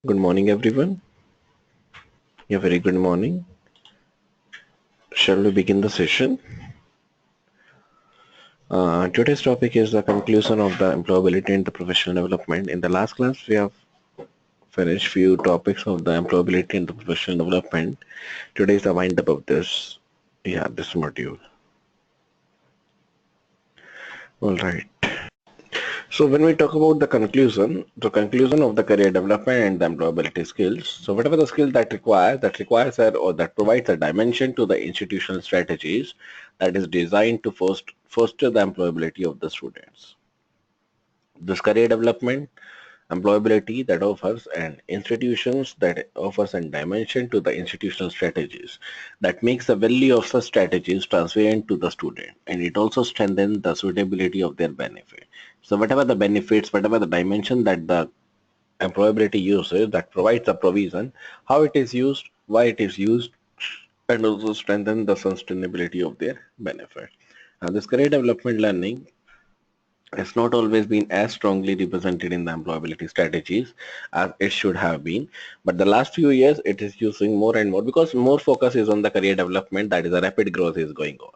Good morning, everyone. Yeah, very good morning. Shall we begin the session? Today's topic is the conclusion of the employability and the professional development. In the last class, we have finished few topics of the employability and the professional development. Today is the wind up of this module. All right. So when we talk about the conclusion of the career development and the employability skills. So whatever the skill or that provides a dimension to the institutional strategies that is designed to foster the employability of the students. This career development, employability that offers and institutions that offers a dimension to the institutional strategies that makes the value of such strategies transparent to the student, and it also strengthens the suitability of their benefit. So whatever the benefits, whatever the dimension that the employability uses, that provides a provision, how it is used, why it is used, and also strengthen the sustainability of their benefit. Now this career development learning has not always been as strongly represented in the employability strategies as it should have been, but the last few years it is using more and more because more focus is on the career development, that is a rapid growth is going on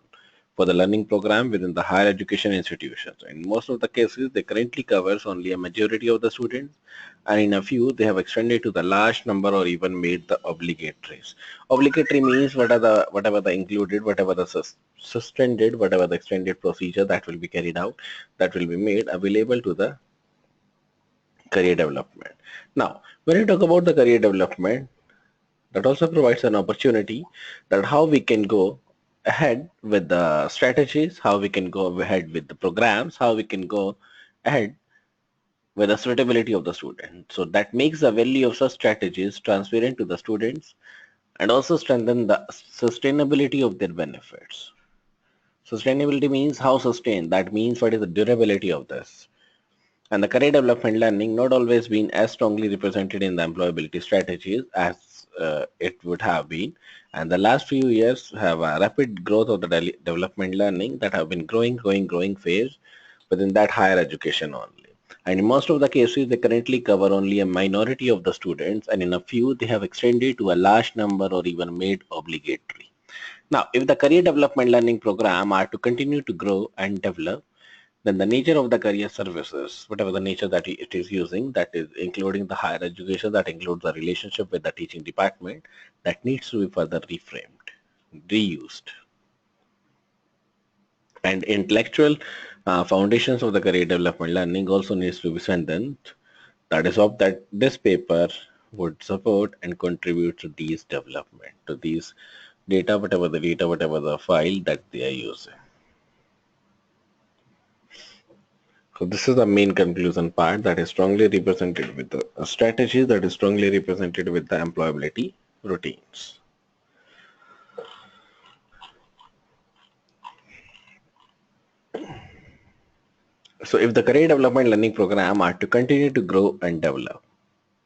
for the learning program within the higher education institutions. In most of the cases, they currently covers only a majority of the students, and in a few, they have extended to the large number or even made the obligatory. Obligatory means whatever the included, whatever the suspended, whatever the extended procedure that will be carried out, that will be made available to the career development. Now, when you talk about the career development, that also provides an opportunity that how we can go ahead with the strategies, how we can go ahead with the programs, how we can go ahead with the suitability of the student. So that makes the value of such strategies transparent to the students and also strengthen the sustainability of their benefits. Sustainability means how sustained. That means what is the durability of this. And the career development learning not always been as strongly represented in the employability strategies as it would have been. And the last few years have a rapid growth of the development learning that have been growing phase within that higher education only. And in most of the cases, they currently cover only a minority of the students, and in a few, they have extended to a large number or even made obligatory. Now, if the career development learning program are to continue to grow and develop, then the nature of the career services, whatever the nature that it is using, that is including the higher education, that includes the relationship with the teaching department, that needs to be further reframed, reused. And intellectual foundations of the career development learning also needs to be strengthened. That is hope that this paper would support and contribute to these development, to these data, whatever the file that they are using. So this is the main conclusion part that is strongly represented with the strategies, that is strongly represented with the employability routines. So if the career development learning program are to continue to grow and develop,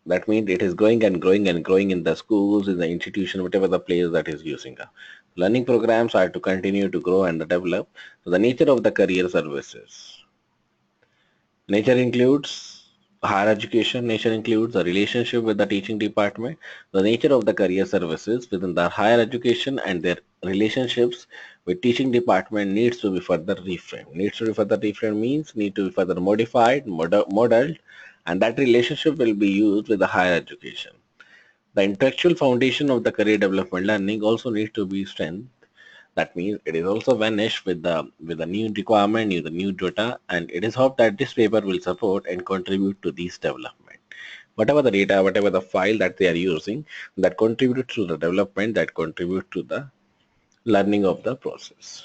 that means it is growing and growing and growing in the schools, in the institution, whatever the place that is using. Learning programs are to continue to grow and develop. So the nature of the career services. Nature includes higher education, nature includes the relationship with the teaching department, the nature of the career services within the higher education and their relationships with teaching department needs to be further reframed. Needs to be further reframed means need to be further modified, modeled, and that relationship will be used with the higher education. The intellectual foundation of the career development learning also needs to be strengthened. That means it is also vanished with the new requirement, the new data, and it is hoped that this paper will support and contribute to these development. Whatever the data, whatever the file that they are using, that contribute to the development, that contribute to the learning of the process.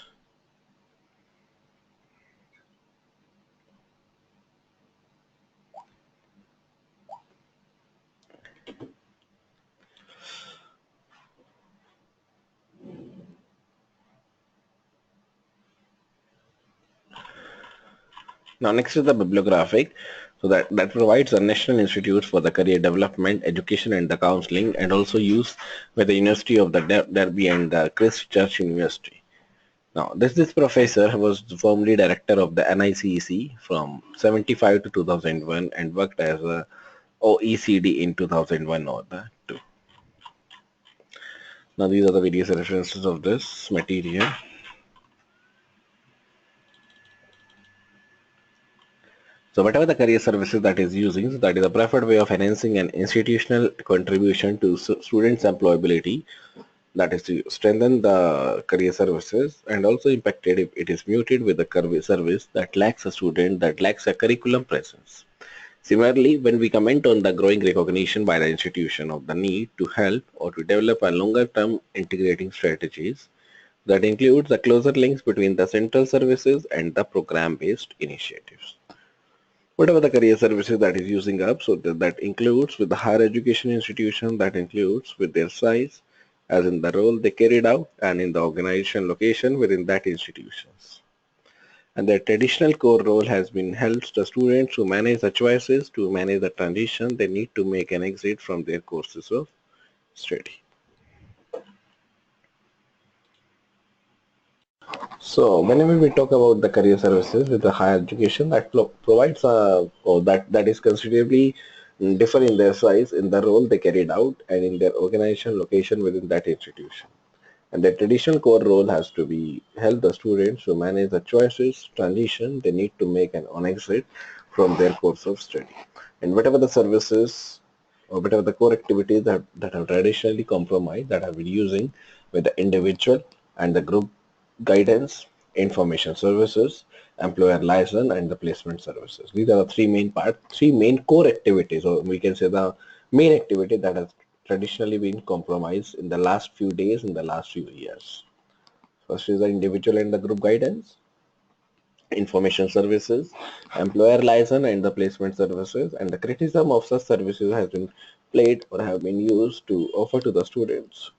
Now next is the bibliographic. So that provides the National Institutes for the Career Development, Education and the Counseling, and also used by the University of the Derby and the Christ Church University. Now, this professor was formerly director of the NICEC from 75 to 2001 and worked as a OECD in 2001 or that too. Now these are the various references of this material. So whatever the career services that is using, so that is a preferred way of enhancing an institutional contribution to students' employability. That is to strengthen the career services, and also impacted if it is muted with the career service that lacks a student, that lacks a curriculum presence. Similarly, when we comment on the growing recognition by the institution of the need to help or to develop a longer-term integrating strategies that includes the closer links between the central services and the program-based initiatives. Whatever the career services that is using up, so that includes with the higher education institution, that includes with their size, as in the role they carried out and in the organization location within that institutions. And their traditional core role has been helps the students to manage the choices, to manage the transition they need to make an exit from their courses of study. So whenever we talk about the career services with the higher education, that provides or that is considerably differ in their size, in the role they carried out, and in their organization location within that institution. And their traditional core role has to be help the students to manage the choices, transition they need to make an on exit from their course of study. And whatever the services or whatever the core activities that have traditionally compromised, that have been using with the individual and the group guidance, information services, employer license, and the placement services. These are the three main core activities, or we can say the main activity that has traditionally been compromised in the last few days, in the last few years. First is the individual and the group guidance, information services, employer license, and the placement services. And the criticism of such services has been played or have been used to offer to the students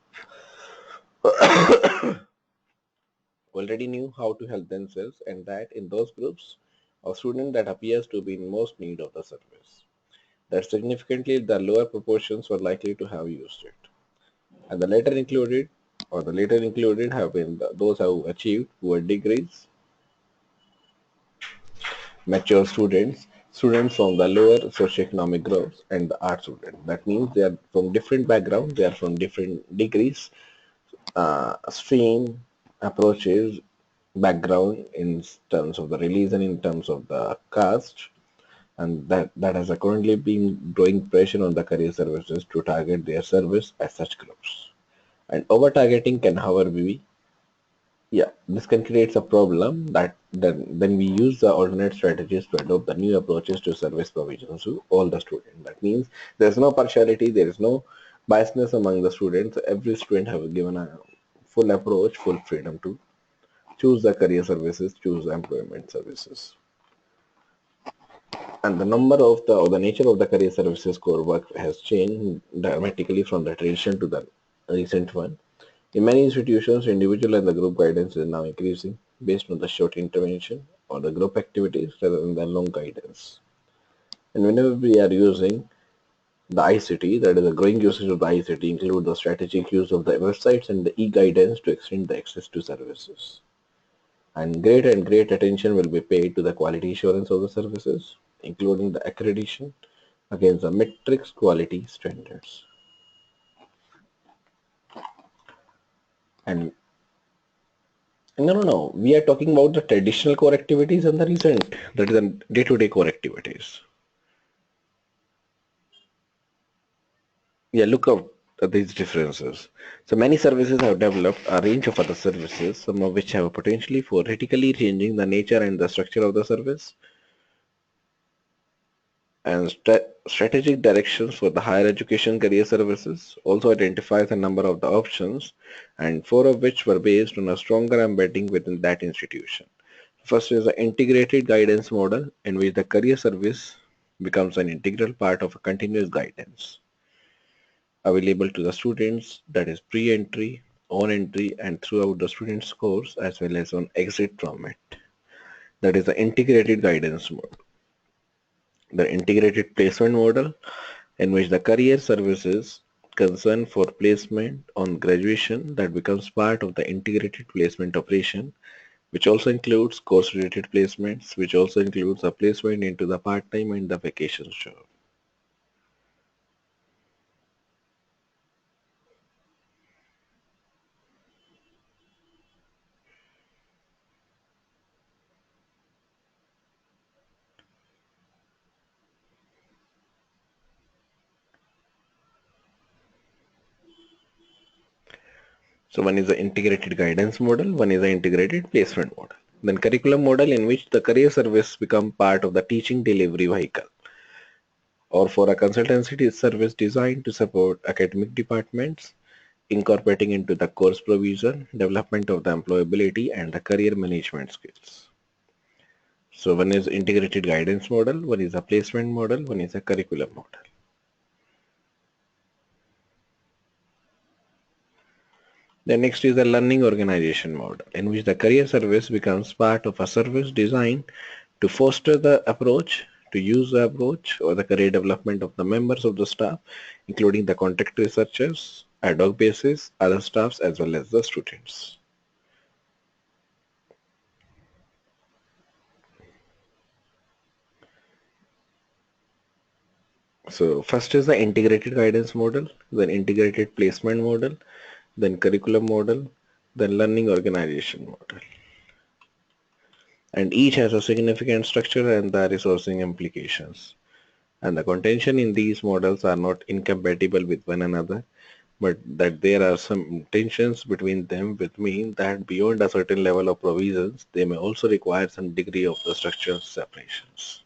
already knew how to help themselves, and that in those groups of students that appears to be in most need of the service, that significantly the lower proportions were likely to have used it. And the later included have been those who achieved poor degrees, mature students, students from the lower socioeconomic groups, and the art students. That means they are from different backgrounds, they are from different degrees, stream, approaches, background in terms of the religion, in terms of the caste, and that has accordingly been drawing pressure on the career services to target their service as such groups. And over targeting can, however, be, yeah, this can create a problem that then we use the alternate strategies to adopt the new approaches to service provision to all the students. That means there's no partiality, there is no biasness among the students. Every student have given a full approach, full freedom to choose the career services, choose the employment services. And the number of the or the nature of the career services core work has changed dramatically from the tradition to the recent one. In many institutions, individual and the group guidance is now increasing based on the short intervention or the group activities rather than the long guidance. And whenever we are using the ICT, that is a growing usage of the ICT, include the strategic use of the websites and the e-guidance to extend the access to services. And great attention will be paid to the quality assurance of the services, including the accreditation against the metrics quality standards. And no. We are talking about the traditional core activities and the recent, that is the day-to-day core activities. Yeah, look out at these differences. So many services have developed a range of other services, some of which have potentially for radically changing the nature and the structure of the service. And strategic directions for the higher education career services also identifies a number of the options, and four of which were based on a stronger embedding within that institution. First is the integrated guidance model, in which the career service becomes an integral part of a continuous guidance available to the students, that is pre-entry, on entry, and throughout the student's course, as well as on exit from it. That is the integrated guidance model. The integrated placement model, in which the career services concern for placement on graduation that becomes part of the integrated placement operation, which also includes course-related placements, which also includes a placement into the part-time and the vacation job. So one is the integrated guidance model, one is the integrated placement model. Then curriculum model, in which the career service become part of the teaching delivery vehicle, or for a consultancy service designed to support academic departments, incorporating into the course provision, development of the employability and the career management skills. So one is integrated guidance model, one is a placement model, one is a curriculum model. The next is the learning organization model, in which the career service becomes part of a service designed to foster the approach, to use the approach or the career development of the members of the staff, including the contract researchers, ad hoc basis, other staffs as well as the students. So first is the integrated guidance model, then integrated placement model, then curriculum model, then learning organization model. And each has a significant structure and the resourcing implications. And the contention in these models are not incompatible with one another, but that there are some tensions between them, which mean that beyond a certain level of provisions, they may also require some degree of the structural separations.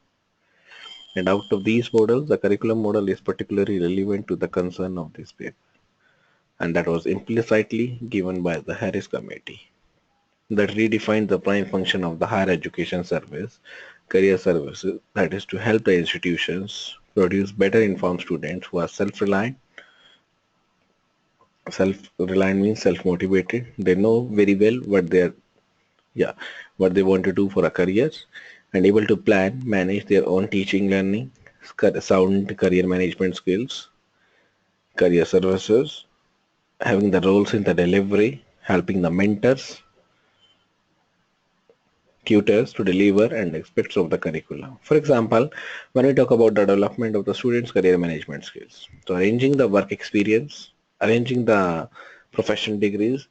And out of these models, the curriculum model is particularly relevant to the concern of this paper, and that was implicitly given by the Harris Committee, that redefined the prime function of the higher education service, career services, that is to help the institutions produce better informed students who are self-reliant. Self-reliant means self-motivated. They know very well what they want to do for a career, and able to plan, manage their own teaching, learning, sound career management skills, career services, having the roles in the delivery, helping the mentors, tutors to deliver and aspects of the curriculum. For example, when we talk about the development of the students' career management skills, so arranging the work experience, arranging the professional degrees,